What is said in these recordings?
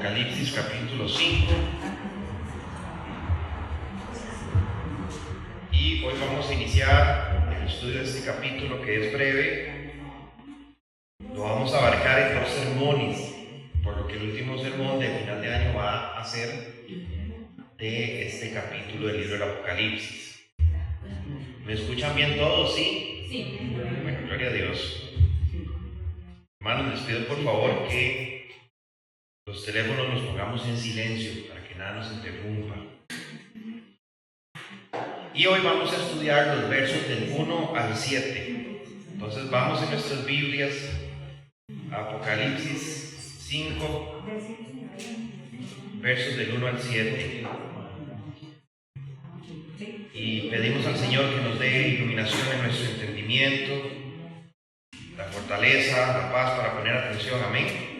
Apocalipsis capítulo 5 y hoy vamos a iniciar el estudio de este capítulo que es breve. Lo vamos a abarcar en 2 sermones, por lo que el último sermón de final de año va a ser de este capítulo del libro del Apocalipsis. ¿Me escuchan bien todos? ¿Sí? Sí. Bueno, gloria a Dios. Hermanos, les pido por favor que los teléfonos los pongamos en silencio para que nada nos interrumpa. Y hoy vamos a estudiar los versos del 1 al 7. Entonces vamos en nuestras Biblias a Apocalipsis 5, versos del 1 al 7. Y pedimos al Señor que nos dé iluminación en nuestro entendimiento, la fortaleza, la paz para poner atención. Amén.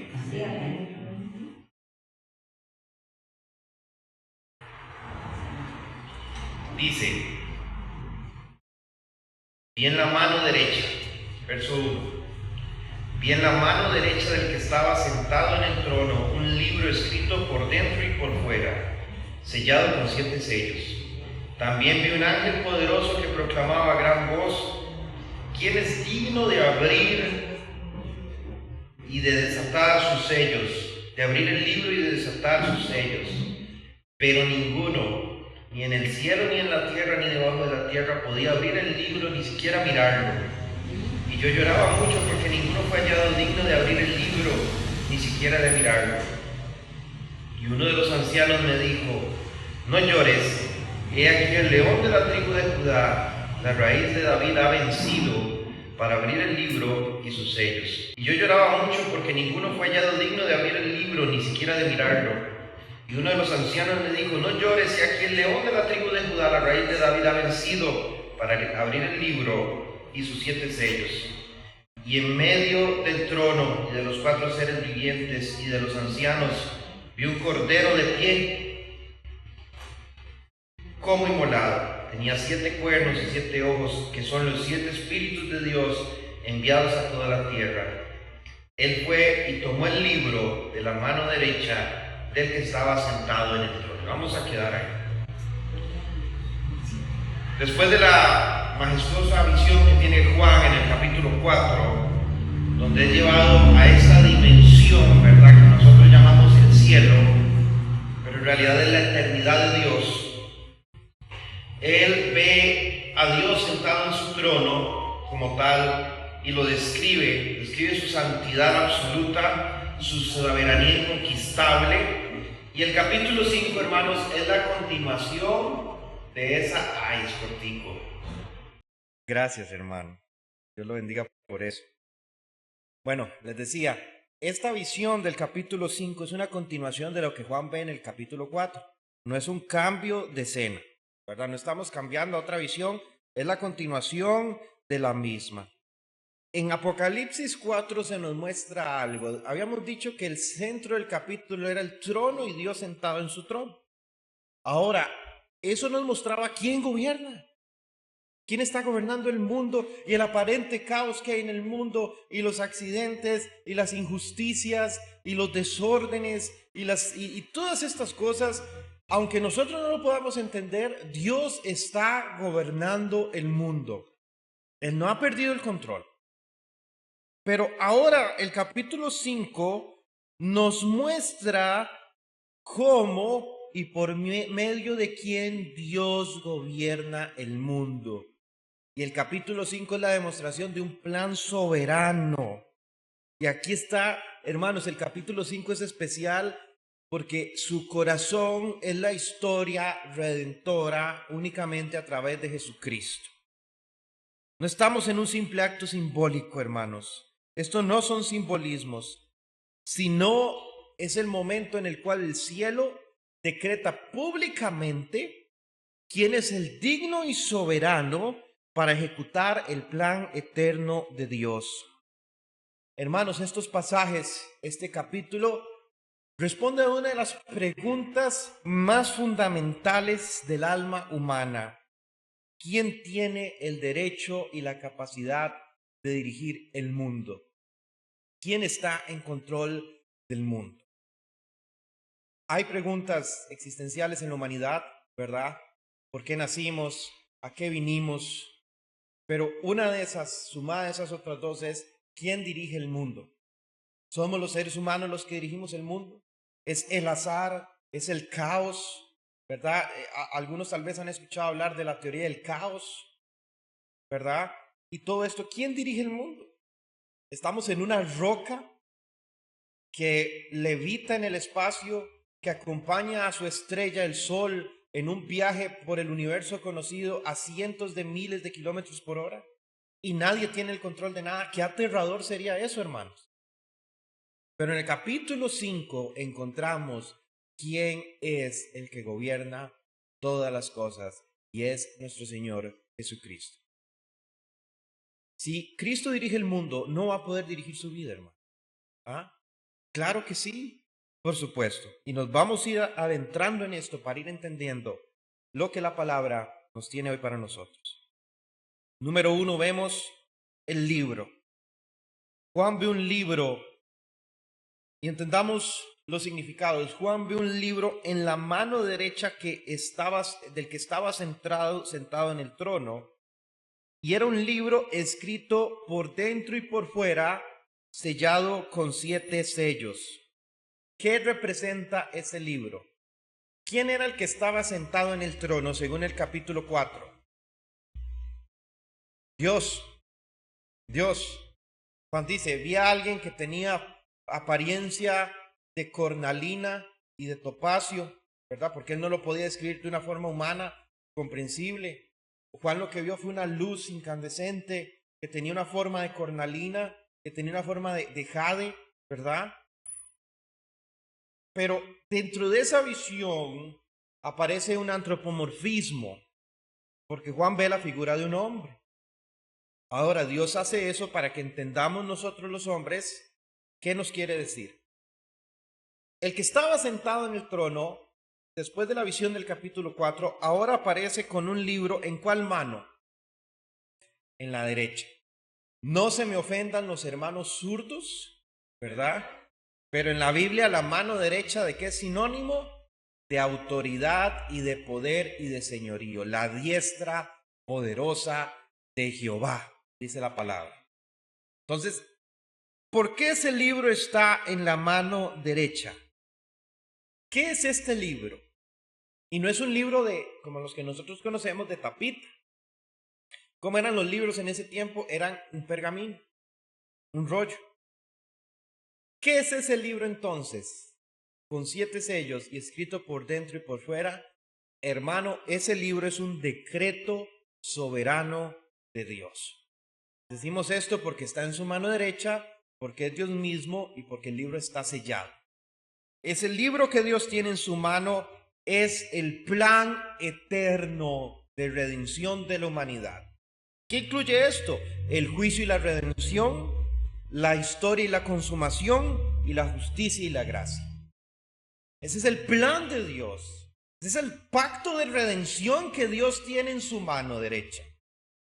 Dice: vi en la mano derecha, verso 1, vi en la mano derecha del que estaba sentado en el trono un libro escrito por dentro y por fuera, sellado con 7 sellos. También vi un ángel poderoso que proclamaba a gran voz: ¿quién es digno de abrir y de desatar sus sellos? De abrir el libro y de desatar sus sellos. Pero ninguno, ni en el cielo, ni en la tierra, ni debajo de la tierra, podía abrir el libro, ni siquiera mirarlo. Y yo lloraba mucho porque ninguno fue hallado digno de abrir el libro, ni siquiera de mirarlo. Y uno de los ancianos me dijo: no llores, he aquí el león de la tribu de Judá, la raíz de David, ha vencido para abrir el libro y sus sellos. Y yo lloraba mucho porque ninguno fue hallado digno de abrir el libro, ni siquiera de mirarlo. Y uno de los ancianos me dijo: no llores, he aquí el león de la tribu de Judá, la raíz de David, ha vencido para abrir el libro y sus 7 sellos. Y en medio del trono y de los 4 seres vivientes y de los ancianos vi un cordero de pie como inmolado. Tenía 7 cuernos y 7 ojos, que son los 7 espíritus de Dios enviados a toda la tierra. Él fue y tomó el libro de la mano derecha del que estaba sentado en el trono. Vamos a quedar ahí. Después de la majestuosa visión que tiene Juan en el capítulo 4, donde es llevado a esa dimensión, ¿verdad?, que nosotros llamamos el cielo, pero en realidad es la eternidad de Dios. Él ve a Dios sentado en su trono como tal y lo describe su santidad absoluta, su soberanía inconquistable. Y el capítulo 5, hermanos, es la continuación de esa... ¡Ay, es cortico! Gracias, hermano. Dios lo bendiga por eso. Bueno, les decía, esta visión del capítulo 5 es una continuación de lo que Juan ve en el capítulo 4. No es un cambio de escena, ¿verdad? No estamos cambiando a otra visión, es la continuación de la misma. En Apocalipsis 4 se nos muestra algo. Habíamos dicho que el centro del capítulo era el trono y Dios sentado en su trono. Ahora, eso nos mostraba quién gobierna, quién está gobernando el mundo y el aparente caos que hay en el mundo y los accidentes y las injusticias y los desórdenes y todas estas cosas. Aunque nosotros no lo podamos entender, Dios está gobernando el mundo. Él no ha perdido el control. Pero ahora el capítulo 5 nos muestra cómo y por medio de quién Dios gobierna el mundo. Y el capítulo 5 es la demostración de un plan soberano. Y aquí está, hermanos, el capítulo 5 es especial porque su corazón es la historia redentora únicamente a través de Jesucristo. No estamos en un simple acto simbólico, hermanos. Estos no son simbolismos, sino es el momento en el cual el cielo decreta públicamente quién es el digno y soberano para ejecutar el plan eterno de Dios. Hermanos, estos pasajes, este capítulo, responde a una de las preguntas más fundamentales del alma humana. ¿Quién tiene el derecho y la capacidad de dirigir el mundo? ¿Quién está en control del mundo? Hay preguntas existenciales en la humanidad, ¿verdad? ¿Por qué nacimos? ¿A qué vinimos? Pero una de esas, sumada a esas otras dos, es ¿quién dirige el mundo? ¿Somos los seres humanos los que dirigimos el mundo? ¿Es el azar? ¿Es el caos? ¿Verdad? Algunos tal vez han escuchado hablar de la teoría del caos, ¿verdad? Y todo esto, ¿quién dirige el mundo? Estamos en una roca que levita en el espacio, que acompaña a su estrella, el Sol, en un viaje por el universo conocido a cientos de miles de kilómetros por hora, y nadie tiene el control de nada. Qué aterrador sería eso, hermanos. Pero en el capítulo 5 encontramos quién es el que gobierna todas las cosas, y es nuestro Señor Jesucristo. Si Cristo dirige el mundo, no va a poder dirigir su vida, hermano. ¿Ah? Claro que sí, por supuesto. Y nos vamos a ir adentrando en esto para ir entendiendo lo que la palabra nos tiene hoy para nosotros. Número 1, vemos el libro. Juan ve un libro y entendamos los significados. Juan ve un libro en la mano derecha del que estaba sentado en el trono, y era un libro escrito por dentro y por fuera, sellado con 7 sellos. ¿Qué representa ese libro? ¿Quién era el que estaba sentado en el trono según el capítulo 4? Dios. Juan dice, vi a alguien que tenía apariencia de cornalina y de topacio, ¿verdad? Porque él no lo podía describir de una forma humana, comprensible. Juan lo que vio fue una luz incandescente que tenía una forma de cornalina, que tenía una forma de jade, ¿verdad? Pero dentro de esa visión aparece un antropomorfismo, porque Juan ve la figura de un hombre. Ahora, Dios hace eso para que entendamos nosotros los hombres qué nos quiere decir. El que estaba sentado en el trono, después de la visión del capítulo 4, ahora aparece con un libro. ¿En cuál mano? En la derecha. No se me ofendan los hermanos zurdos, ¿verdad? Pero en la Biblia la mano derecha, ¿de qué es sinónimo? De autoridad y de poder y de señorío. La diestra poderosa de Jehová, dice la palabra. Entonces, ¿por qué ese libro está en la mano derecha? ¿Qué es este libro? Y no es un libro como los que nosotros conocemos, de tapita. ¿Cómo eran los libros en ese tiempo? Eran un pergamino, un rollo. ¿Qué es ese libro entonces? Con 7 sellos y escrito por dentro y por fuera. Hermano, ese libro es un decreto soberano de Dios. Decimos esto porque está en su mano derecha, porque es Dios mismo y porque el libro está sellado. Es el libro que Dios tiene en su mano, es el plan eterno de redención de la humanidad. ¿Qué incluye esto? El juicio y la redención, la historia y la consumación, y la justicia y la gracia. Ese es el plan de Dios. Ese es el pacto de redención que Dios tiene en su mano derecha.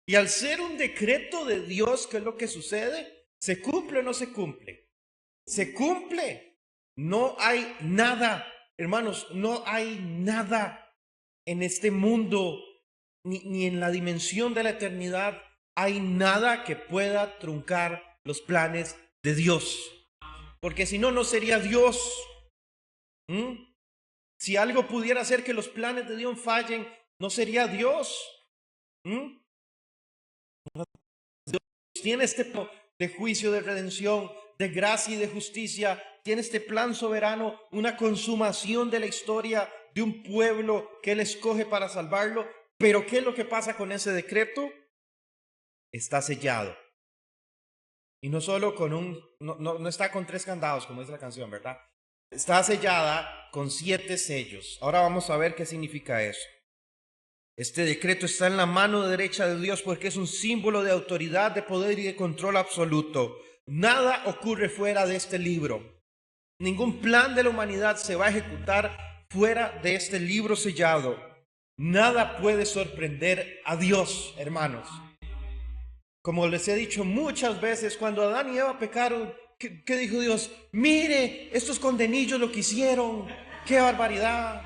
Y al ser un decreto de Dios, ¿qué es lo que sucede? ¿Se cumple o no se cumple? Se cumple. No hay nada, hermanos, no hay nada en este mundo, ni en la dimensión de la eternidad, hay nada que pueda truncar los planes de Dios. Porque si no, no sería Dios. Si algo pudiera hacer que los planes de Dios fallen, no sería Dios. Dios tiene este plan de juicio, de redención, de gracia y de justicia. Tiene este plan soberano, una consumación de la historia de un pueblo que Él escoge para salvarlo. Pero ¿qué es lo que pasa con ese decreto? Está sellado. Y no solo con no está con 3 candados, como dice la canción, ¿verdad? Está sellada con 7 sellos. Ahora vamos a ver qué significa eso. Este decreto está en la mano derecha de Dios porque es un símbolo de autoridad, de poder y de control absoluto. Nada ocurre fuera de este libro. Ningún plan de la humanidad se va a ejecutar fuera de este libro sellado. Nada puede sorprender a Dios, hermanos. Como les he dicho muchas veces, cuando Adán y Eva pecaron, ¿qué dijo Dios? Mire, estos condenillos lo que hicieron. ¡Qué barbaridad!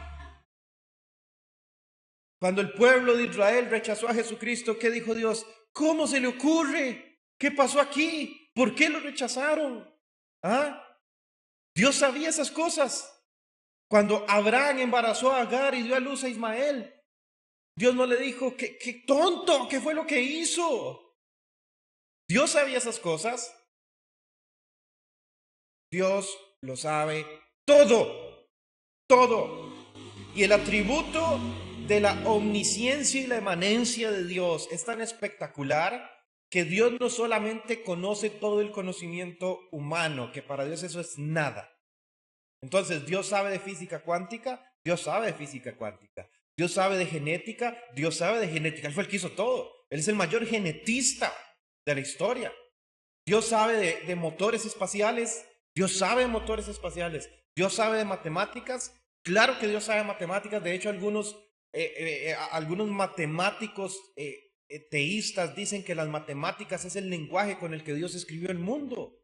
Cuando el pueblo de Israel rechazó a Jesucristo, ¿qué dijo Dios? ¿Cómo se le ocurre? ¿Qué pasó aquí? ¿Por qué lo rechazaron? ¿Ah? Dios sabía esas cosas. Cuando Abraham embarazó a Agar y dio a luz a Ismael, Dios no le dijo, qué tonto, ¿qué fue lo que hizo? Dios sabía esas cosas. Dios lo sabe todo, todo. Y el atributo de la omnisciencia y la emanencia de Dios es tan espectacular que Dios no solamente conoce todo el conocimiento humano, que para Dios eso es nada. Entonces, Dios sabe de física cuántica, Dios sabe de física cuántica. Dios sabe de genética, Dios sabe de genética. Él fue el que hizo todo. Él es el mayor genetista de la historia. Dios sabe de motores espaciales, Dios sabe de motores espaciales. Dios sabe de matemáticas, claro que Dios sabe de matemáticas. De hecho, algunos matemáticos teístas dicen que las matemáticas es el lenguaje con el que Dios escribió el mundo.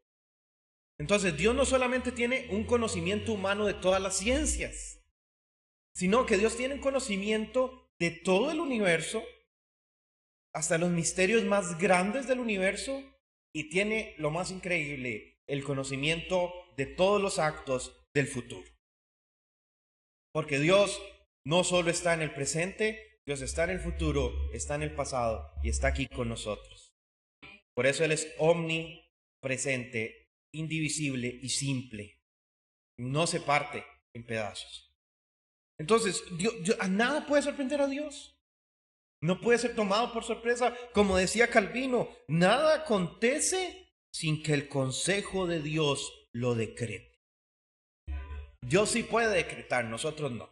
Entonces, Dios no solamente tiene un conocimiento humano de todas las ciencias, sino que Dios tiene un conocimiento de todo el universo, hasta los misterios más grandes del universo, y tiene lo más increíble, el conocimiento de todos los actos del futuro. Porque Dios no solo está en el presente, Dios está en el futuro, está en el pasado y está aquí con nosotros. Por eso Él es omnipresente, indivisible y simple. No se parte en pedazos. Entonces, a nada puede sorprender a Dios. No puede ser tomado por sorpresa. Como decía Calvino, nada acontece sin que el consejo de Dios lo decrete. Dios sí puede decretar, nosotros no.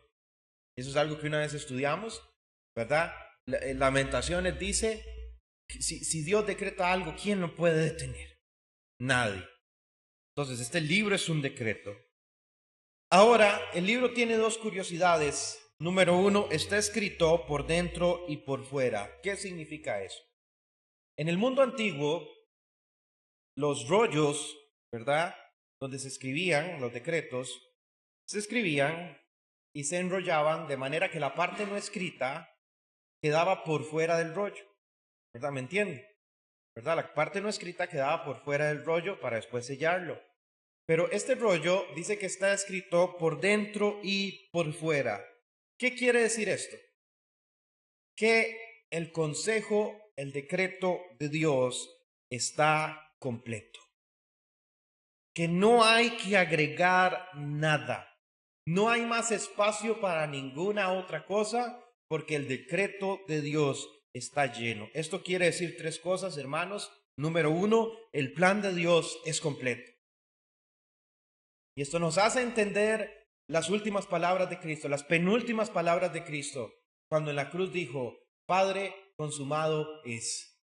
Eso es algo que una vez estudiamos, ¿verdad? Lamentaciones dice, si Dios decreta algo, ¿quién lo puede detener? Nadie. Entonces, este libro es un decreto. Ahora, el libro tiene dos curiosidades. Número uno, está escrito por dentro y por fuera. ¿Qué significa eso? En el mundo antiguo, los rollos, ¿verdad? Donde se escribían los decretos, se escribían y se enrollaban de manera que la parte no escrita quedaba por fuera del rollo, ¿verdad? ¿Me entiende? ¿Verdad? La parte no escrita quedaba por fuera del rollo para después sellarlo. Pero este rollo dice que está escrito por dentro y por fuera. ¿Qué quiere decir esto? Que el consejo, el decreto de Dios está completo. Que no hay que agregar nada. No hay más espacio para ninguna otra cosa porque el decreto de Dios está lleno. Esto quiere decir tres cosas, hermanos. Número uno, el plan de Dios es completo. Y esto nos hace entender las últimas palabras de Cristo, las penúltimas palabras de Cristo, cuando en la cruz dijo, Padre, consumado es.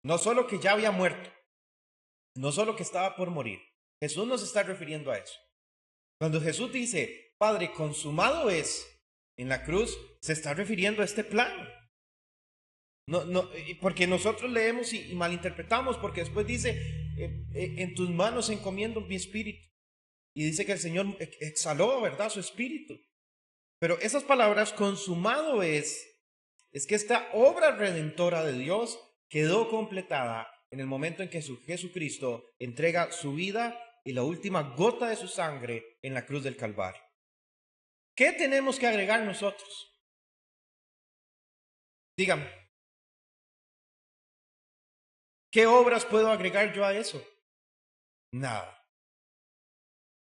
No solo que ya había muerto, no solo que estaba por morir. Jesús nos está refiriendo a eso. Cuando Jesús dice, Padre, consumado es, en la cruz, se está refiriendo a este plan. No, porque nosotros leemos y malinterpretamos, porque después dice, en tus manos encomiendo mi espíritu. Y dice que el Señor exhaló, ¿verdad?, su espíritu. Pero esas palabras, consumado es que esta obra redentora de Dios quedó completada en el momento en que Jesucristo entrega su vida y la última gota de su sangre en la cruz del Calvario. ¿Qué tenemos que agregar nosotros? Dígame. ¿Qué obras puedo agregar yo a eso? Nada.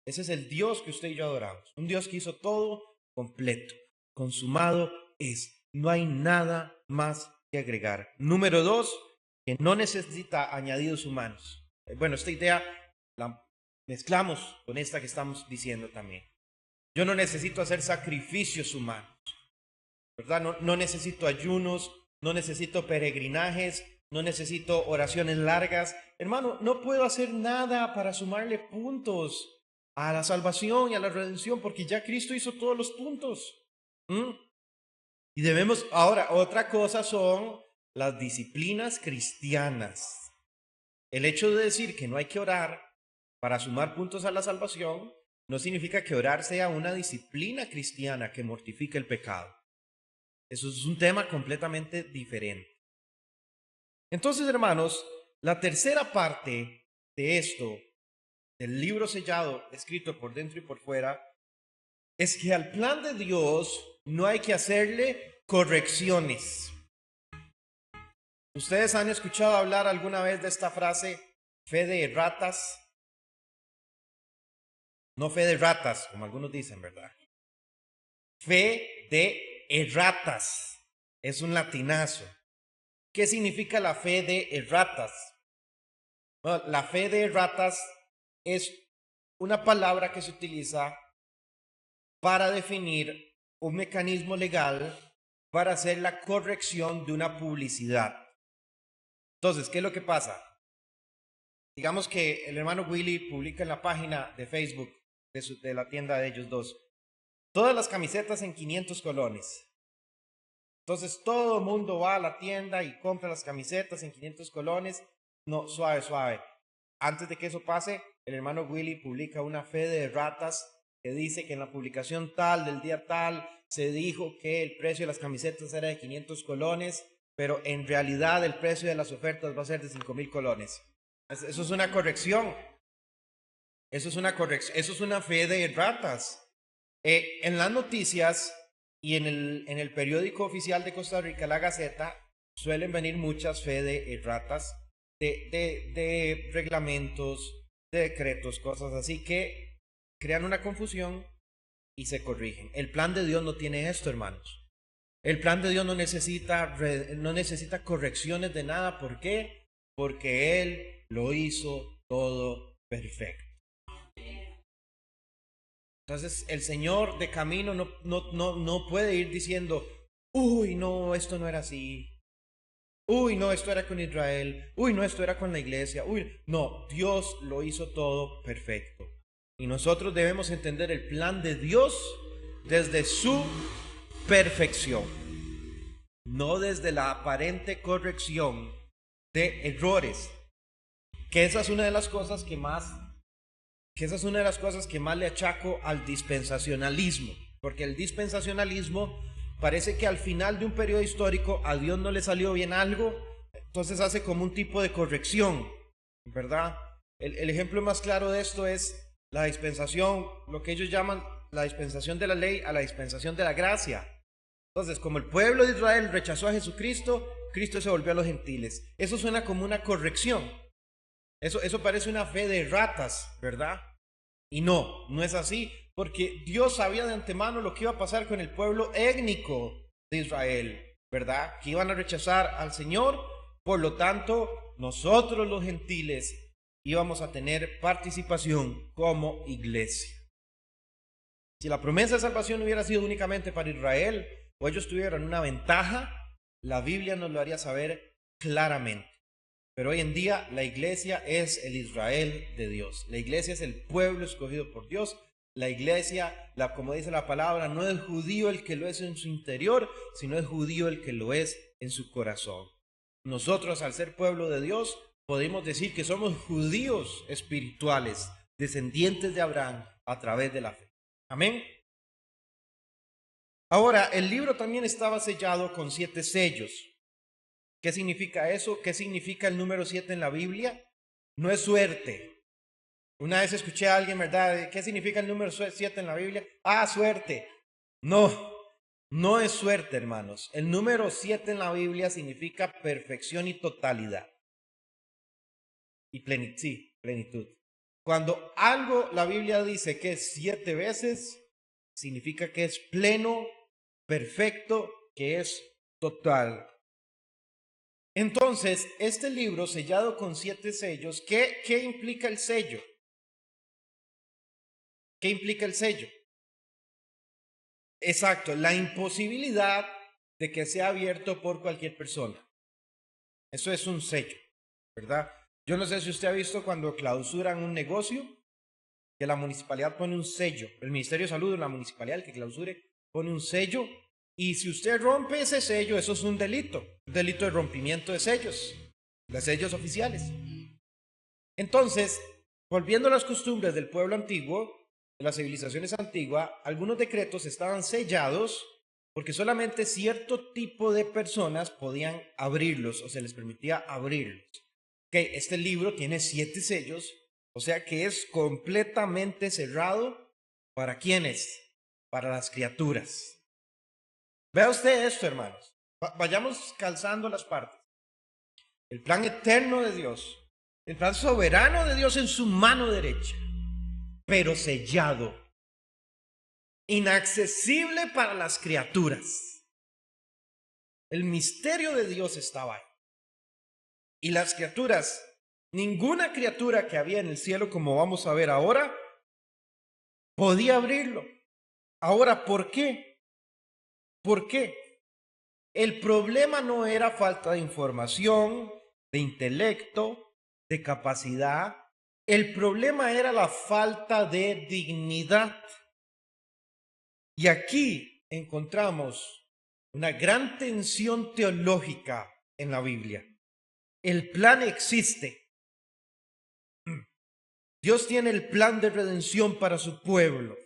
Ese es el Dios que usted y yo adoramos. Un Dios que hizo todo completo. Consumado es. No hay nada más que agregar. Número dos, que no necesita añadidos humanos. Bueno, esta idea la mezclamos con esta que estamos diciendo también. Yo no necesito hacer sacrificios humanos, ¿verdad? No necesito ayunos, no necesito peregrinajes, no necesito oraciones largas. Hermano, no puedo hacer nada para sumarle puntos a la salvación y a la redención, porque ya Cristo hizo todos los puntos. Y debemos, ahora, otra cosa son las disciplinas cristianas. El hecho de decir que no hay que orar para sumar puntos a la salvación no significa que orar sea una disciplina cristiana que mortifique el pecado. Eso es un tema completamente diferente. Entonces, hermanos, la tercera parte de esto, del libro sellado, escrito por dentro y por fuera, es que al plan de Dios no hay que hacerle correcciones. ¿Ustedes han escuchado hablar alguna vez de esta frase, fe de ratas? No fe de ratas, como algunos dicen, ¿verdad? Fe de erratas. Es un latinazo. ¿Qué significa la fe de erratas? Bueno, la fe de erratas es una palabra que se utiliza para definir un mecanismo legal para hacer la corrección de una publicidad. Entonces, ¿qué es lo que pasa? Digamos que el hermano Willy publica en la página de Facebook de la tienda de ellos dos todas las camisetas en 500 colones. Entonces todo el mundo va a la tienda y compra las camisetas en 500 colones. No, suave, suave. Antes de que eso pase, el hermano Willy publica una fe de ratas que dice que en la publicación tal del día tal se dijo que el precio de las camisetas era de 500 colones, pero en realidad el precio de las ofertas va a ser de 5,000 colones. Eso es una corrección. Eso es una corrección. Eso es una fe de ratas. En las noticias y en el periódico oficial de Costa Rica, La Gaceta, suelen venir muchas fe de erratas, de reglamentos, de decretos, cosas así que crean una confusión y se corrigen. El plan de Dios no tiene esto, hermanos. El plan de Dios no necesita correcciones de nada. ¿Por qué? Porque Él lo hizo todo perfecto. Entonces el Señor de camino no puede ir diciendo, uy, no, esto no era así. Uy, no, esto era con Israel. Uy, no, esto era con la iglesia. Uy, no, Dios lo hizo todo perfecto. Y nosotros debemos entender el plan de Dios desde su perfección, no desde la aparente corrección de errores. Que esa es una de las cosas que más le achaco al dispensacionalismo, porque el dispensacionalismo parece que al final de un periodo histórico a Dios no le salió bien algo, entonces hace como un tipo de corrección, ¿verdad? El ejemplo más claro de esto es la dispensación, lo que ellos llaman la dispensación de la ley a la dispensación de la gracia. Entonces, como el pueblo de Israel rechazó a Jesucristo, Cristo se volvió a los gentiles. Eso suena como una corrección. Eso parece una fe de ratas, ¿verdad? Y no es así, porque Dios sabía de antemano lo que iba a pasar con el pueblo étnico de Israel, ¿verdad? Que iban a rechazar al Señor, por lo tanto, nosotros los gentiles íbamos a tener participación como iglesia. Si la promesa de salvación hubiera sido únicamente para Israel, o ellos tuvieran una ventaja, la Biblia nos lo haría saber claramente. Pero hoy en día la iglesia es el Israel de Dios. La iglesia es el pueblo escogido por Dios. La iglesia, como dice la palabra, no es judío el que lo es en su interior, sino es judío el que lo es en su corazón. Nosotros, al ser pueblo de Dios, podemos decir que somos judíos espirituales, descendientes de Abraham a través de la fe. Amén. Ahora, el libro también estaba sellado con 7 sellos. ¿Qué significa eso? ¿Qué significa el número 7 en la Biblia? No es suerte. Una vez escuché a alguien, ¿verdad? ¿Qué significa el número 7 en la Biblia? Ah, suerte. No es suerte, hermanos. El número 7 en la Biblia significa perfección y totalidad. Y plenitud. Cuando algo la Biblia dice que es 7 veces, significa que es pleno, perfecto, que es total. Entonces, este libro sellado con 7 sellos, ¿qué implica el sello? ¿Qué implica el sello? Exacto, la imposibilidad de que sea abierto por cualquier persona. Eso es un sello, ¿verdad? Yo no sé si usted ha visto cuando clausuran un negocio, que la municipalidad pone un sello. El Ministerio de Salud, la municipalidad, el que clausure, pone un sello. Y si usted rompe ese sello, eso es un delito de rompimiento de sellos oficiales. Entonces, volviendo a las costumbres del pueblo antiguo, de las civilizaciones antiguas, algunos decretos estaban sellados porque solamente cierto tipo de personas podían abrirlos o se les permitía abrirlos. Okay, este libro tiene 7 sellos, o sea que es completamente cerrado. ¿Para quiénes? Para las criaturas. Vea usted esto, hermanos. Vayamos calzando las partes. El plan eterno de Dios, el plan soberano de Dios en su mano derecha, pero sellado, inaccesible para las criaturas. El misterio de Dios estaba ahí. Y las criaturas, ninguna criatura que había en el cielo, como vamos a ver ahora, podía abrirlo. Ahora, ¿por qué? ¿Por qué? El problema no era falta de información, de intelecto, de capacidad. El problema era la falta de dignidad. Y aquí encontramos una gran tensión teológica en la Biblia. El plan existe. Dios tiene el plan de redención para su pueblo.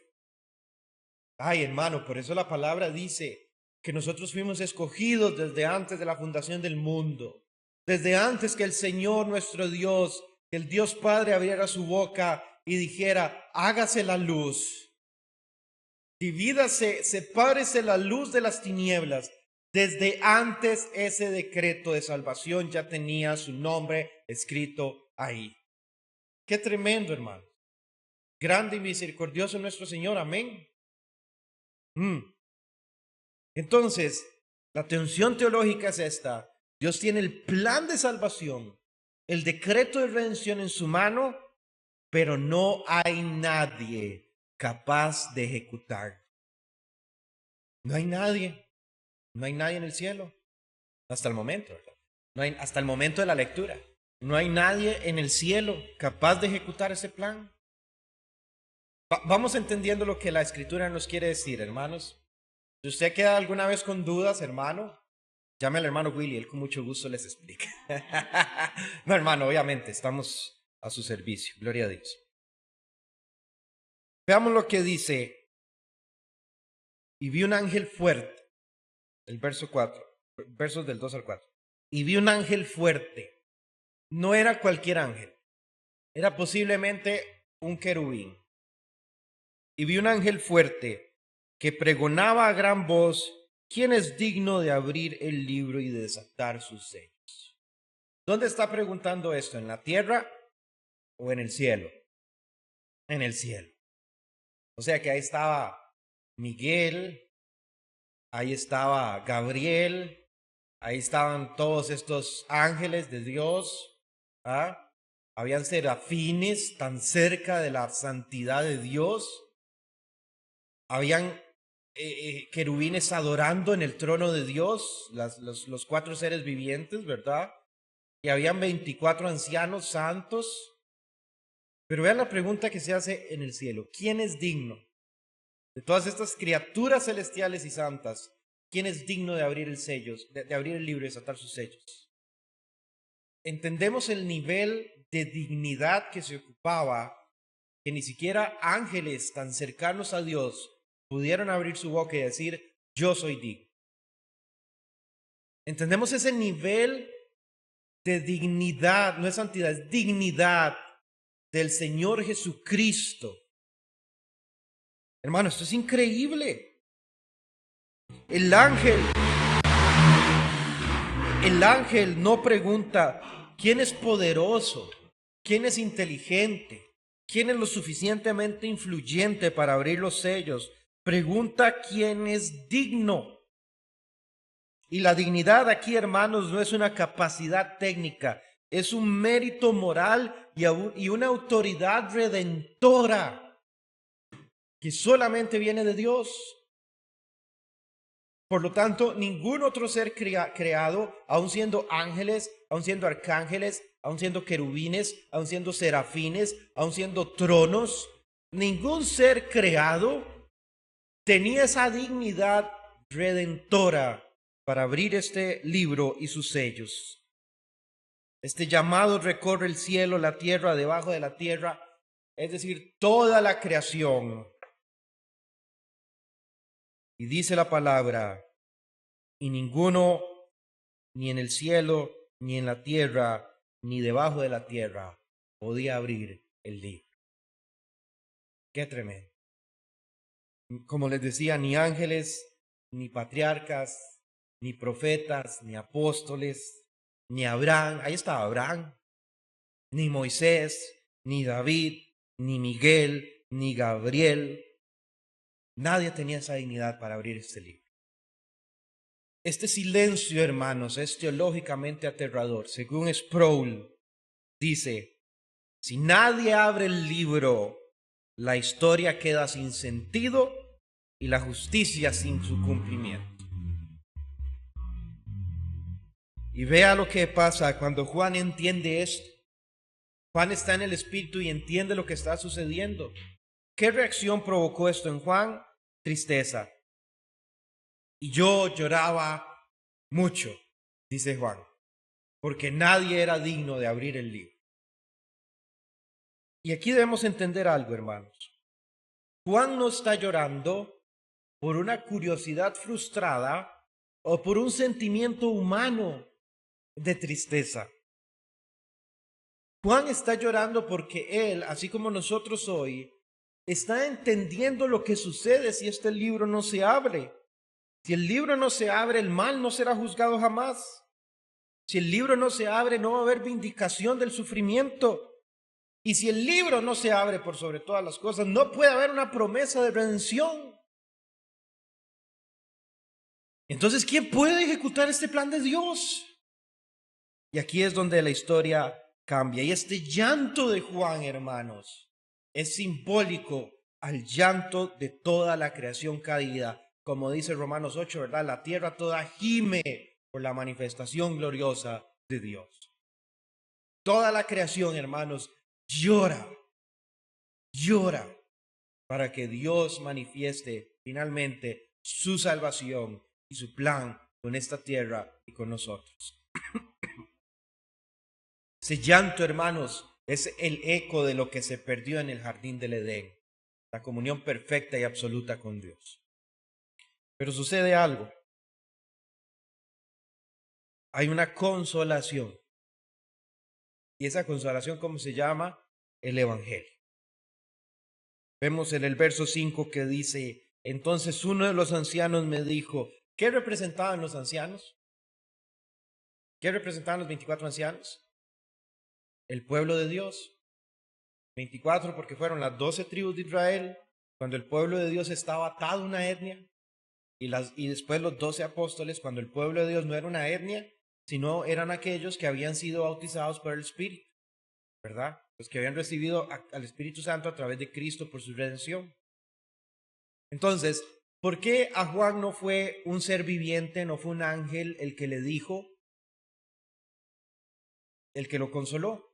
Ay, hermano, por eso la palabra dice que nosotros fuimos escogidos desde antes de la fundación del mundo, desde antes que el Señor nuestro Dios, que el Dios Padre abriera su boca y dijera, hágase la luz, divídase, sepárese la luz de las tinieblas. Desde antes ese decreto de salvación ya tenía su nombre escrito ahí. Qué tremendo, hermano. Grande y misericordioso nuestro Señor, amén. Entonces, la tensión teológica es esta. Dios tiene el plan de salvación, el decreto de redención en su mano, pero no hay nadie capaz de ejecutar. No hay nadie. No hay nadie en el cielo. Hasta el momento, ¿verdad? No hay, hasta el momento de la lectura. No hay nadie en el cielo capaz de ejecutar ese plan. Vamos entendiendo lo que la Escritura nos quiere decir, hermanos. Si usted queda alguna vez con dudas, hermano, llame al hermano Willy, él con mucho gusto les explica. No, hermano, obviamente, estamos a su servicio. Gloria a Dios. Veamos lo que dice. Y vi un ángel fuerte. El verso 4, versos del 2 al 4. Y vi un ángel fuerte. No era cualquier ángel. Era posiblemente un querubín. Y vi un ángel fuerte que pregonaba a gran voz, ¿quién es digno de abrir el libro y de desatar sus sellos? ¿Dónde está preguntando esto? ¿En la tierra o en el cielo? En el cielo. O sea que ahí estaba Miguel, ahí estaba Gabriel, ahí estaban todos estos ángeles de Dios. Habían serafines tan cerca de la santidad de Dios. Habían querubines adorando en el trono de Dios, los 4 seres vivientes, ¿verdad? Y habían 24 ancianos santos. Pero vean la pregunta que se hace en el cielo. ¿Quién es digno de todas estas criaturas celestiales y santas? ¿Quién es digno de abrir el sello, de abrir el libro y desatar sus sellos? Entendemos el nivel de dignidad que se ocupaba, que ni siquiera ángeles tan cercanos a Dios pudieron abrir su boca y decir, yo soy digno. Entendemos ese nivel de dignidad, no es santidad, es dignidad del Señor Jesucristo. Hermano, esto es increíble. El ángel no pregunta, ¿quién es poderoso? ¿Quién es inteligente? ¿Quién es lo suficientemente influyente para abrir los sellos? Pregunta quién es digno. Y la dignidad aquí, hermanos, no es una capacidad técnica, es un mérito moral y una autoridad redentora que solamente viene de Dios. Por lo tanto, ningún otro ser creado, aun siendo ángeles, aun siendo arcángeles, aun siendo querubines, aun siendo serafines, aun siendo tronos, ningún ser creado tenía esa dignidad redentora para abrir este libro y sus sellos. Este llamado recorre el cielo, la tierra, debajo de la tierra. es decir, toda la creación. Y dice la palabra, y ninguno, ni en el cielo, ni en la tierra, ni debajo de la tierra, podía abrir el libro. Qué tremendo. Como les decía, ni ángeles, ni patriarcas, ni profetas, ni apóstoles, ni Abraham, ahí estaba Abraham, ni Moisés, ni David, ni Miguel, ni Gabriel. Nadie tenía esa dignidad para abrir este libro. Este silencio, hermanos, es teológicamente aterrador. Según Sproul, dice, si nadie abre el libro, la historia queda sin sentido y la justicia sin su cumplimiento. Y vea lo que pasa cuando Juan entiende esto. Juan está en el Espíritu y entiende lo que está sucediendo. ¿Qué reacción provocó esto en Juan? Tristeza. Y yo lloraba mucho, dice Juan, porque nadie era digno de abrir el libro. Y aquí debemos entender algo, hermanos. Juan no está llorando por una curiosidad frustrada o por un sentimiento humano de tristeza. Juan está llorando porque él, así como nosotros hoy, está entendiendo lo que sucede si este libro no se abre. Si el libro no se abre, el mal no será juzgado jamás. Si el libro no se abre, no va a haber vindicación del sufrimiento. Y si el libro no se abre por sobre todas las cosas, no puede haber una promesa de redención. Entonces, ¿quién puede ejecutar este plan de Dios? Y aquí es donde la historia cambia. Y este llanto de Juan, hermanos, es simbólico al llanto de toda la creación caída. Como dice Romanos 8, ¿verdad? La tierra toda gime por la manifestación gloriosa de Dios. Toda la creación, hermanos, llora para que Dios manifieste finalmente su salvación y su plan con esta tierra y con nosotros. Ese llanto, hermanos, es el eco de lo que se perdió en el jardín del Edén, la comunión perfecta y absoluta con Dios. Pero sucede algo. Hay una consolación. Y esa consolación, ¿cómo se llama? El Evangelio. Vemos en el verso 5 que dice, entonces uno de los ancianos me dijo, ¿qué representaban los ancianos? ¿Qué representaban los 24 ancianos? El pueblo de Dios. 24 porque fueron las 12 tribus de Israel, cuando el pueblo de Dios estaba atado a una etnia, y después los 12 apóstoles, cuando el pueblo de Dios no era una etnia, sino eran aquellos que habían sido bautizados por el Espíritu, ¿verdad? Los que habían recibido al Espíritu Santo a través de Cristo por su redención. Entonces, ¿por qué a Juan no fue un ser viviente, no fue un ángel el que le dijo, el que lo consoló?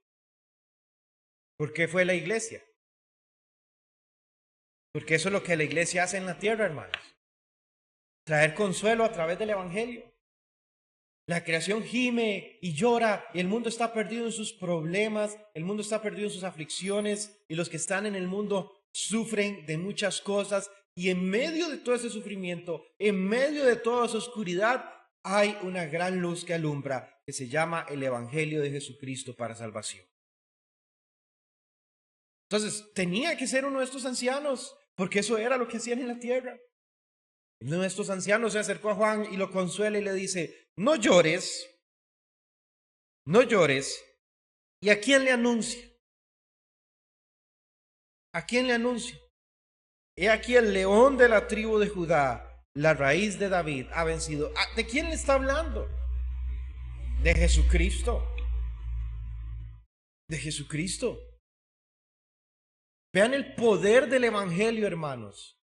¿Por qué fue la iglesia? Porque eso es lo que la iglesia hace en la tierra, hermanos. Traer consuelo a través del Evangelio. La creación gime y llora y el mundo está perdido en sus problemas, el mundo está perdido en sus aflicciones y los que están en el mundo sufren de muchas cosas y en medio de todo ese sufrimiento, en medio de toda esa oscuridad, hay una gran luz que alumbra que se llama el Evangelio de Jesucristo para salvación. Entonces, tenía que ser uno de estos ancianos, porque eso era lo que hacían en la tierra. Uno de estos ancianos se acercó a Juan y lo consuela y le dice, no llores, no llores. ¿Y a quién le anuncia? ¿A quién le anuncia? He aquí el león de la tribu de Judá, la raíz de David, ha vencido. ¿De quién le está hablando? De Jesucristo. De Jesucristo. Vean el poder del Evangelio, hermanos,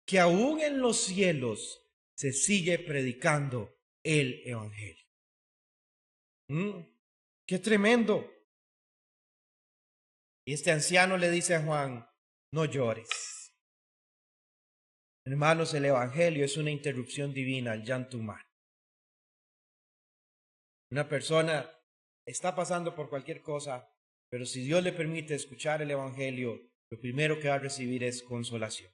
que aún en los cielos se sigue predicando el Evangelio. ¡Qué tremendo! Y este anciano le dice a Juan, no llores. Hermanos, el Evangelio es una interrupción divina al llanto humano. Una persona está pasando por cualquier cosa, pero si Dios le permite escuchar el Evangelio, lo primero que va a recibir es consolación.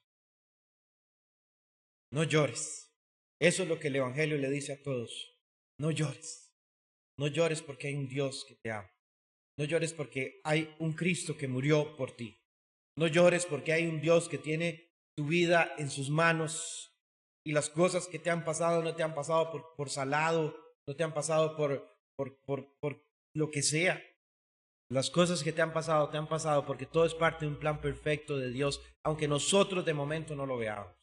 No llores. Eso es lo que el Evangelio le dice a todos. No llores. No llores porque hay un Dios que te ama. No llores porque hay un Cristo que murió por ti. No llores porque hay un Dios que tiene tu vida en sus manos y las cosas que te han pasado no te han pasado por salado, no te han pasado por lo que sea. Las cosas que te han pasado porque todo es parte de un plan perfecto de Dios, aunque nosotros de momento no lo veamos.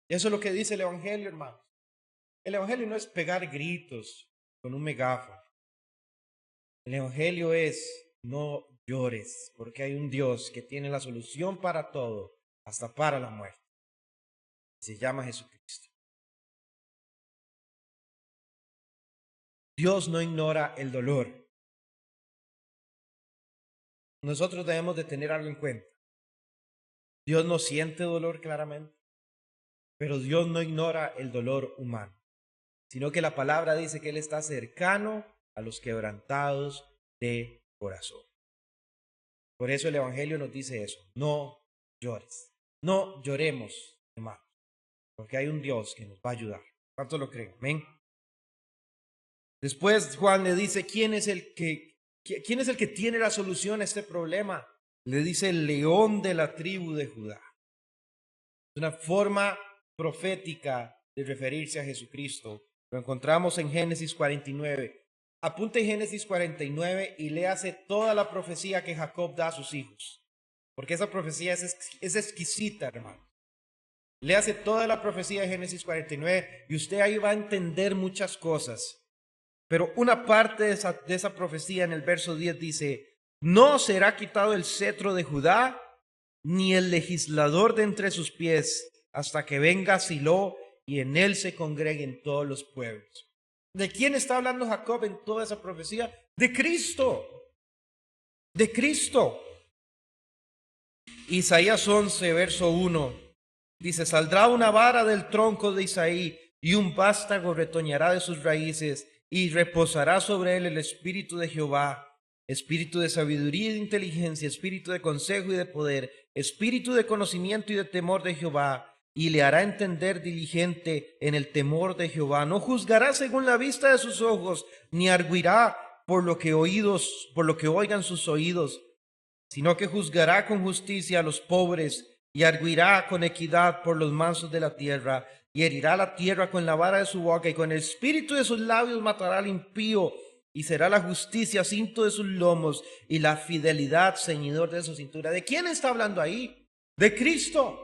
Eso es lo que dice el Evangelio, hermanos. El Evangelio no es pegar gritos con un megáfono. El Evangelio es: no llores, porque hay un Dios que tiene la solución para todo, hasta para la muerte. Se llama Jesucristo. Dios no ignora el dolor. Nosotros debemos de tener algo en cuenta. Dios no siente dolor claramente, pero Dios no ignora el dolor humano, sino que la palabra dice que Él está cercano a los quebrantados de corazón. Por eso el Evangelio nos dice eso: no llores, no lloremos, hermanos, porque hay un Dios que nos va a ayudar. ¿Cuántos lo creen? Amén. Después Juan le dice: ¿quién es el que tiene la solución a este problema? Le dice: el león de la tribu de Judá. Es una forma profética de referirse a Jesucristo. Lo encontramos en Génesis 49. Apunte Génesis 49 y léase toda la profecía que Jacob da a sus hijos, porque esa profecía es exquisita, hermano. Léase toda la profecía de Génesis 49 y usted ahí va a entender muchas cosas. Pero una parte de esa profecía en el verso 10 dice: no será quitado el cetro de Judá, ni el legislador de entre sus pies, hasta que venga Silo y en él se congreguen todos los pueblos. ¿De quién está hablando Jacob en toda esa profecía? De Cristo. De Cristo. Isaías 11, verso 1, dice: saldrá una vara del tronco de Isaí, y un vástago retoñará de sus raíces, y reposará sobre él el espíritu de Jehová, espíritu de sabiduría y de inteligencia, espíritu de consejo y de poder, espíritu de conocimiento y de temor de Jehová, y le hará entender diligente en el temor de Jehová. No juzgará según la vista de sus ojos, ni arguirá por lo que oigan sus oídos, sino que juzgará con justicia a los pobres, y arguirá con equidad por los mansos de la tierra, y herirá la tierra con la vara de su boca, y con el espíritu de sus labios matará al impío, y será la justicia cinto de sus lomos, y la fidelidad ceñidor de su cintura. ¿De quién está hablando ahí? De Cristo.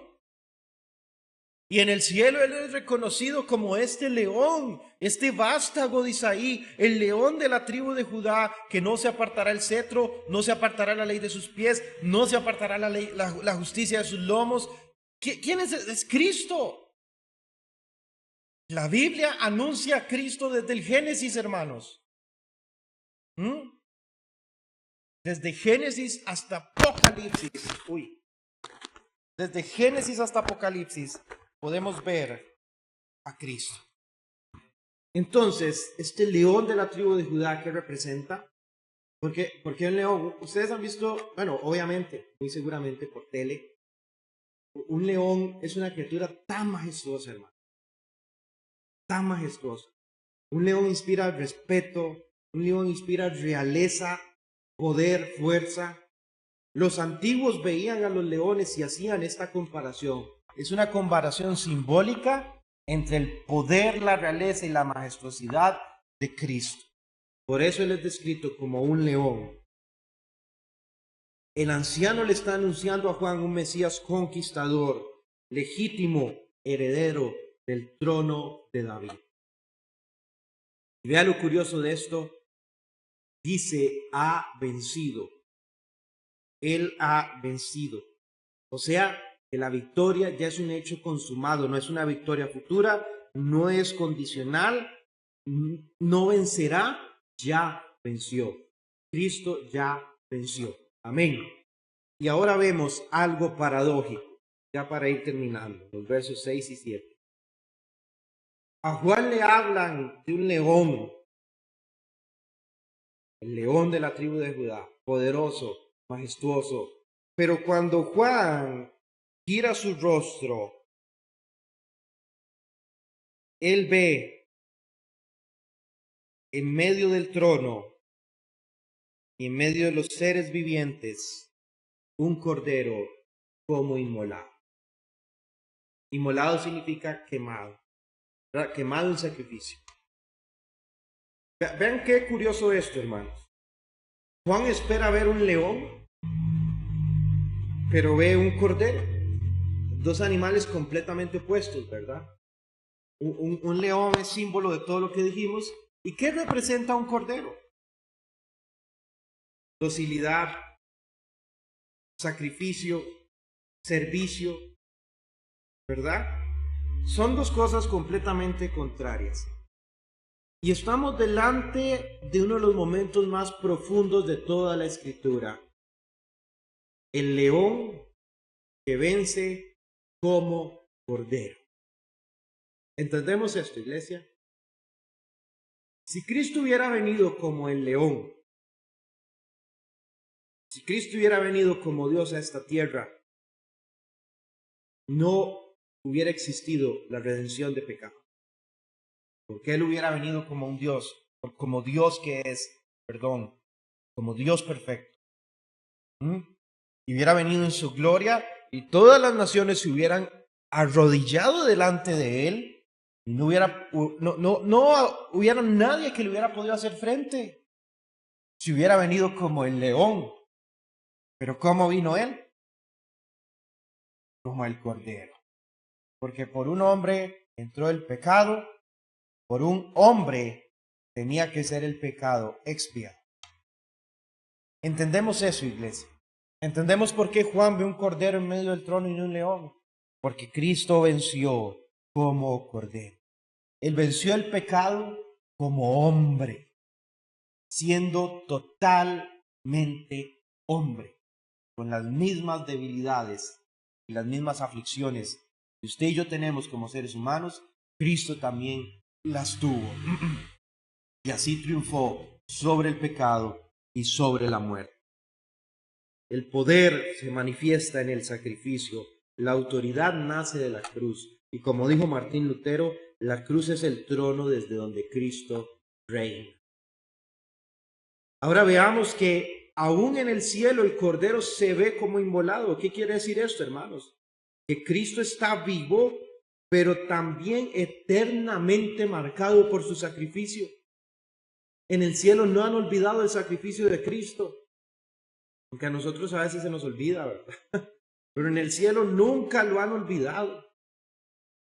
Y en el cielo Él es reconocido como este león, este vástago de Isaí, el león de la tribu de Judá, que no se apartará el cetro, no se apartará la ley de sus pies, no se apartará la justicia de sus lomos. ¿Quién es? Es Cristo. La Biblia anuncia a Cristo desde el Génesis, hermanos. Desde Génesis hasta Apocalipsis. Desde Génesis hasta Apocalipsis podemos ver a Cristo. Entonces, este león de la tribu de Judá, ¿qué representa? Porque el león, ustedes han visto, bueno, obviamente, muy seguramente por tele, un león es una criatura tan majestuosa, hermano. Tan majestuosa. Un león inspira respeto, un león inspira realeza, poder, fuerza. Los antiguos veían a los leones y hacían esta comparación. Es una comparación simbólica entre el poder, la realeza y la majestuosidad de Cristo. Por eso Él es descrito como un león. El anciano le está anunciando a Juan un Mesías conquistador, legítimo, heredero del trono de David. Y vea lo curioso de esto. Dice: ha vencido. Él ha vencido. O sea, que la victoria ya es un hecho consumado, no es una victoria futura, no es condicional, no vencerá, ya venció. Cristo ya venció. Amén. Y ahora vemos algo paradójico, ya para ir terminando, los versos 6 y 7. A Juan le hablan de un león, el león de la tribu de Judá, poderoso, majestuoso. Pero cuando Juan gira su rostro, él ve en medio del trono y en medio de los seres vivientes un cordero como inmolado. Inmolado significa quemado, ¿verdad? Quemado en sacrificio. Vean qué curioso esto, hermanos. Juan espera ver un león, pero ve un cordero. Dos animales completamente opuestos, ¿verdad? Un león es símbolo de todo lo que dijimos. ¿Y qué representa un cordero? Docilidad, sacrificio, servicio, ¿verdad? Son dos cosas completamente contrarias. Y estamos delante de uno de los momentos más profundos de toda la Escritura. El león que vence como cordero. ¿Entendemos esto, iglesia? Si Cristo hubiera venido como el león, si Cristo hubiera venido como Dios a esta tierra, no hubiera existido la redención de pecado. Porque Él hubiera venido como un Dios, como Dios que es, como Dios perfecto. Y hubiera venido en su gloria y todas las naciones se hubieran arrodillado delante de Él. Y no hubiera nadie que le hubiera podido hacer frente si hubiera venido como el león. Pero ¿cómo vino Él? Como el cordero. Porque por un hombre entró el pecado, por un hombre tenía que ser el pecado expiado. ¿Entendemos eso, iglesia? ¿Entendemos por qué Juan ve un cordero en medio del trono y no un león? Porque Cristo venció como cordero. Él venció el pecado como hombre, siendo totalmente hombre, con las mismas debilidades y las mismas aflicciones que usted y yo tenemos como seres humanos. Cristo también las tuvo. Y así triunfó sobre el pecado y sobre la muerte. El poder se manifiesta en el sacrificio. La autoridad nace de la cruz. Y como dijo Martín Lutero, la cruz es el trono desde donde Cristo reina. Ahora veamos que aún en el cielo el cordero se ve como inmolado. ¿Qué quiere decir esto, hermanos? Que Cristo está vivo, pero también eternamente marcado por su sacrificio. En el cielo no han olvidado el sacrificio de Cristo, aunque a nosotros a veces se nos olvida, ¿verdad? Pero en el cielo nunca lo han olvidado.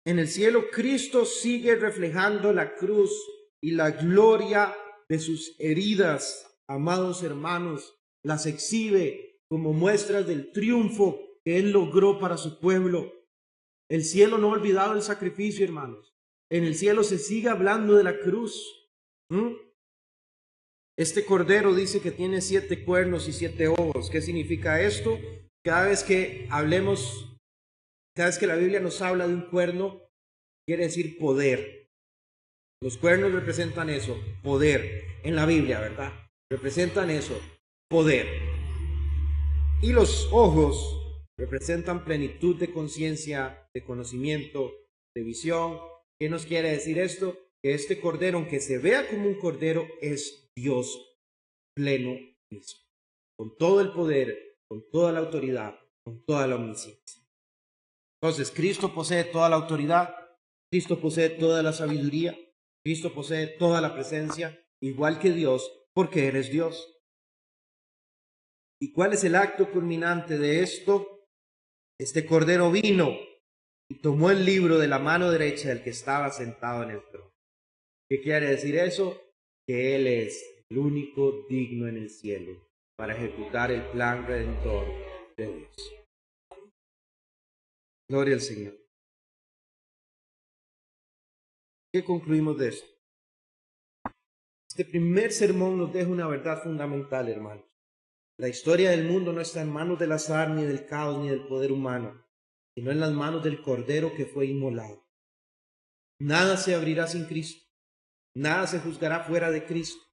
En el cielo Cristo sigue reflejando la cruz y la gloria de sus heridas, amados hermanos, las exhibe como muestras del triunfo que Él logró para su pueblo. El cielo no ha olvidado el sacrificio, hermanos. En el cielo se sigue hablando de la cruz. Este cordero dice que tiene 7 cuernos y 7 ojos. ¿Qué significa esto? Cada vez que la Biblia nos habla de un cuerno, quiere decir poder. Los cuernos representan eso, poder. En la Biblia, ¿verdad? Representan eso, poder. Y los ojos representan plenitud de conciencia, de conocimiento, de visión. ¿Qué nos quiere decir esto? Que este cordero, aunque se vea como un cordero, es Dios pleno mismo, con todo el poder, con toda la autoridad, con toda la omnisciencia. Entonces, Cristo posee toda la autoridad, Cristo posee toda la sabiduría, Cristo posee toda la presencia, igual que Dios, porque Él es Dios. ¿Y cuál es el acto culminante de esto? Este cordero vino y tomó el libro de la mano derecha del que estaba sentado en el trono. ¿Qué quiere decir eso? Que Él es el único digno en el cielo para ejecutar el plan redentor de Dios. Gloria al Señor. ¿Qué concluimos de esto? Este primer sermón nos deja una verdad fundamental, hermanos. La historia del mundo no está en manos del azar, ni del caos, ni del poder humano, sino en las manos del Cordero que fue inmolado. Nada se abrirá sin Cristo, nada se juzgará fuera de Cristo,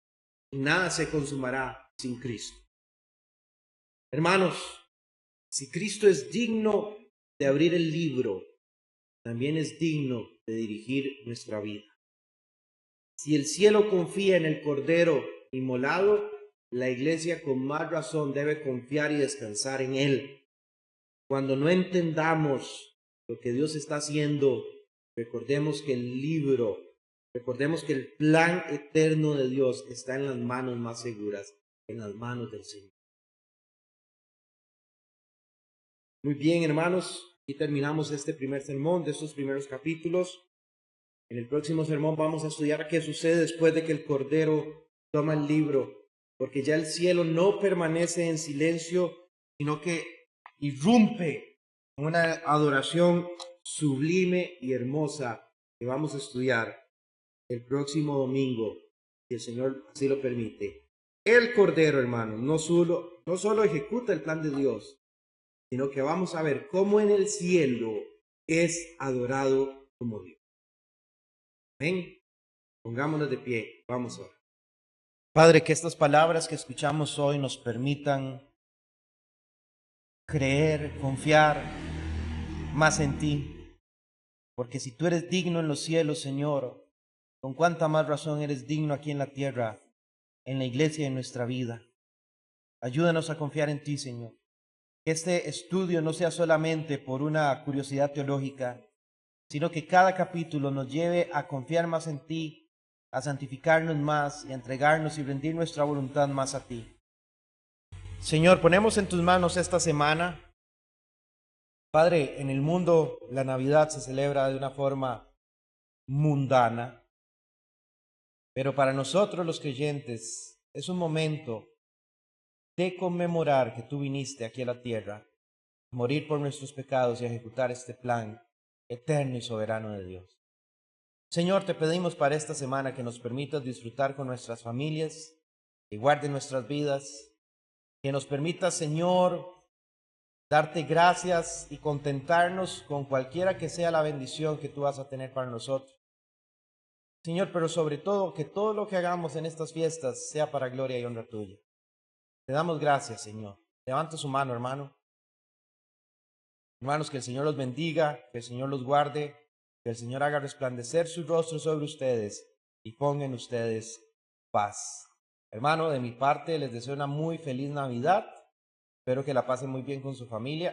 y nada se consumará sin Cristo. Hermanos, si Cristo es digno de abrir el libro, también es digno de dirigir nuestra vida. Si el cielo confía en el Cordero inmolado, la iglesia con más razón debe confiar y descansar en Él. Cuando no entendamos lo que Dios está haciendo, recordemos que el plan eterno de Dios está en las manos más seguras, en las manos del Señor. Muy bien, hermanos, aquí terminamos este primer sermón de estos primeros capítulos. En el próximo sermón vamos a estudiar qué sucede después de que el Cordero toma el libro, porque ya el cielo no permanece en silencio, sino que irrumpe en una adoración sublime y hermosa que vamos a estudiar el próximo domingo, si el Señor así lo permite. El Cordero, hermanos, no solo ejecuta el plan de Dios, sino que vamos a ver cómo en el cielo es adorado como Dios. Amén. Pongámonos de pie, vamos a orar. Padre, que estas palabras que escuchamos hoy nos permitan creer, confiar más en ti, porque si tú eres digno en los cielos, Señor, con cuánta más razón eres digno aquí en la tierra, en la iglesia y en nuestra vida. Ayúdanos a confiar en ti, Señor. Que este estudio no sea solamente por una curiosidad teológica, sino que cada capítulo nos lleve a confiar más en ti, a santificarnos más y a entregarnos y rendir nuestra voluntad más a ti. Señor, ponemos en tus manos esta semana. Padre, en el mundo la Navidad se celebra de una forma mundana, pero para nosotros los creyentes es un momento de conmemorar que tú viniste aquí a la tierra, a morir por nuestros pecados y a ejecutar este plan eterno y soberano de Dios. Señor, te pedimos para esta semana que nos permitas disfrutar con nuestras familias, que guarde nuestras vidas, que nos permitas, Señor, darte gracias y contentarnos con cualquiera que sea la bendición que tú vas a tener para nosotros. Señor, pero sobre todo, que todo lo que hagamos en estas fiestas sea para gloria y honra tuya. Te damos gracias, Señor. Levanta su mano, hermano. Hermanos, que el Señor los bendiga, que el Señor los guarde, que el Señor haga resplandecer su rostro sobre ustedes y ponga en ustedes paz. Hermano, de mi parte les deseo una muy feliz Navidad. Espero que la pasen muy bien con su familia.